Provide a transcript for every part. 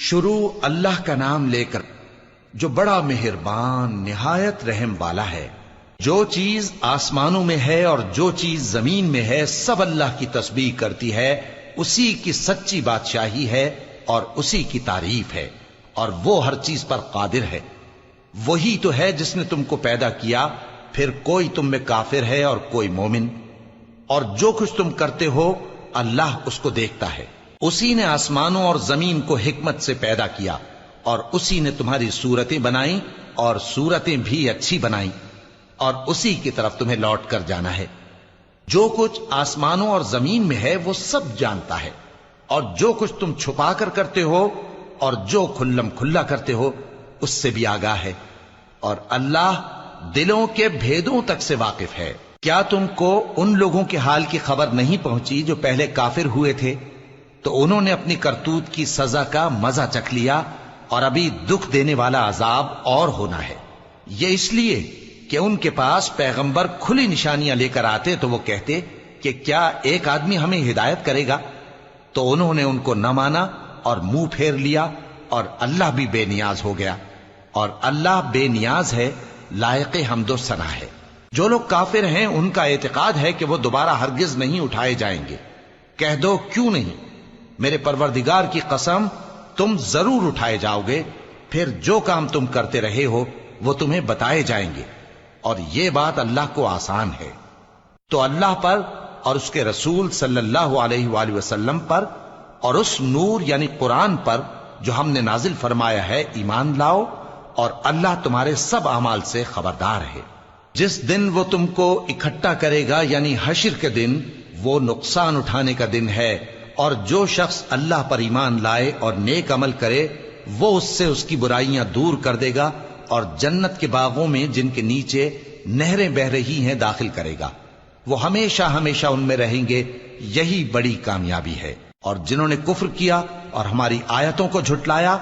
شروع اللہ کا نام لے کر جو بڑا مہربان نہایت رحم والا ہے۔ جو چیز آسمانوں میں ہے اور جو چیز زمین میں ہے سب اللہ کی تسبیح کرتی ہے، اسی کی سچی بادشاہی ہے اور اسی کی تعریف ہے، اور وہ ہر چیز پر قادر ہے۔ وہی تو ہے جس نے تم کو پیدا کیا، پھر کوئی تم میں کافر ہے اور کوئی مومن، اور جو کچھ تم کرتے ہو اللہ اس کو دیکھتا ہے۔ اسی نے آسمانوں اور زمین کو حکمت سے پیدا کیا، اور اسی نے تمہاری صورتیں بنائیں اور صورتیں بھی اچھی بنائیں، اور اسی کی طرف تمہیں لوٹ کر جانا ہے۔ جو کچھ آسمانوں اور زمین میں ہے وہ سب جانتا ہے، اور جو کچھ تم چھپا کر کرتے ہو اور جو کھلم کھلا کرتے ہو اس سے بھی آگاہ ہے، اور اللہ دلوں کے بھیدوں تک سے واقف ہے۔ کیا تم کو ان لوگوں کے حال کی خبر نہیں پہنچی جو پہلے کافر ہوئے تھے؟ تو انہوں نے اپنی کرتوت کی سزا کا مزہ چکھ لیا، اور ابھی دکھ دینے والا عذاب اور ہونا ہے۔ یہ اس لیے کہ ان کے پاس پیغمبر کھلی نشانیاں لے کر آتے تو وہ کہتے کہ کیا ایک آدمی ہمیں ہدایت کرے گا؟ تو انہوں نے ان کو نہ مانا اور منہ پھیر لیا، اور اللہ بھی بے نیاز ہو گیا، اور اللہ بے نیاز ہے، لائق حمد و ثنا ہے۔ جو لوگ کافر ہیں ان کا اعتقاد ہے کہ وہ دوبارہ ہرگز نہیں اٹھائے جائیں گے۔ کہہ دو کیوں نہیں؟ میرے پروردگار کی قسم تم ضرور اٹھائے جاؤ گے، پھر جو کام تم کرتے رہے ہو وہ تمہیں بتائے جائیں گے، اور یہ بات اللہ کو آسان ہے۔ تو اللہ پر اور اس کے رسول صلی اللہ علیہ وآلہ وسلم پر اور اس نور یعنی قرآن پر جو ہم نے نازل فرمایا ہے ایمان لاؤ، اور اللہ تمہارے سب اعمال سے خبردار ہے۔ جس دن وہ تم کو اکٹھا کرے گا یعنی حشر کے دن، وہ نقصان اٹھانے کا دن ہے، اور جو شخص اللہ پر ایمان لائے اور نیک عمل کرے وہ اس سے اس کی برائیاں دور کر دے گا، اور جنت کے باغوں میں جن کے نیچے نہریں بہ رہی ہیں داخل کرے گا۔ وہ ہمیشہ ہمیشہ ان میں رہیں گے، یہی بڑی کامیابی ہے۔ اور جنہوں نے کفر کیا اور ہماری آیتوں کو جھٹلایا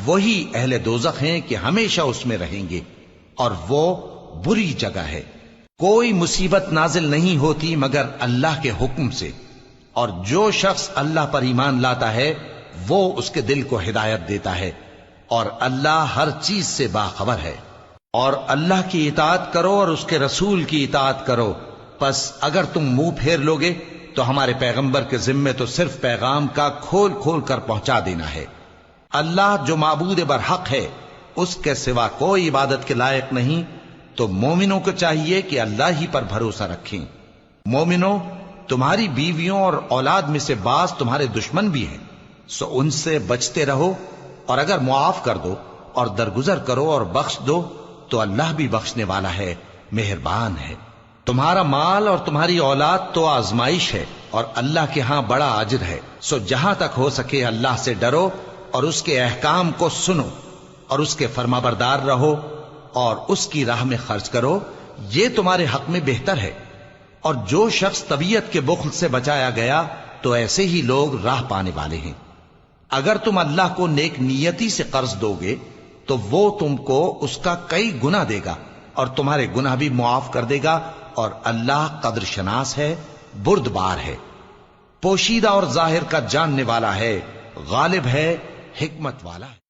وہی اہل دوزخ ہیں کہ ہمیشہ اس میں رہیں گے، اور وہ بری جگہ ہے۔ کوئی مصیبت نازل نہیں ہوتی مگر اللہ کے حکم سے، اور جو شخص اللہ پر ایمان لاتا ہے وہ اس کے دل کو ہدایت دیتا ہے، اور اللہ ہر چیز سے باخبر ہے۔ اور اللہ کی اطاعت کرو اور اس کے رسول کی اطاعت کرو، پس اگر تم منہ پھیر لوگے تو ہمارے پیغمبر کے ذمے تو صرف پیغام کا کھول کھول کر پہنچا دینا ہے۔ اللہ جو معبود برحق ہے اس کے سوا کوئی عبادت کے لائق نہیں، تو مومنوں کو چاہیے کہ اللہ ہی پر بھروسہ رکھیں۔ مومنوں، تمہاری بیویوں اور اولاد میں سے بعض تمہارے دشمن بھی ہیں، سو ان سے بچتے رہو، اور اگر معاف کر دو اور درگزر کرو اور بخش دو تو اللہ بھی بخشنے والا ہے، مہربان ہے۔ تمہارا مال اور تمہاری اولاد تو آزمائش ہے، اور اللہ کے ہاں بڑا اجر ہے، سو جہاں تک ہو سکے اللہ سے ڈرو اور اس کے احکام کو سنو، اور اس کے فرمانبردار رہو، اور اس کی راہ میں خرچ کرو، یہ تمہارے حق میں بہتر ہے۔ اور جو شخص طبیعت کے بخل سے بچایا گیا تو ایسے ہی لوگ راہ پانے والے ہیں۔ اگر تم اللہ کو نیک نیتی سے قرض دو گے تو وہ تم کو اس کا کئی گنا دے گا، اور تمہارے گناہ بھی معاف کر دے گا، اور اللہ قدر شناس ہے، بردبار ہے، پوشیدہ اور ظاہر کا جاننے والا ہے، غالب ہے، حکمت والا ہے۔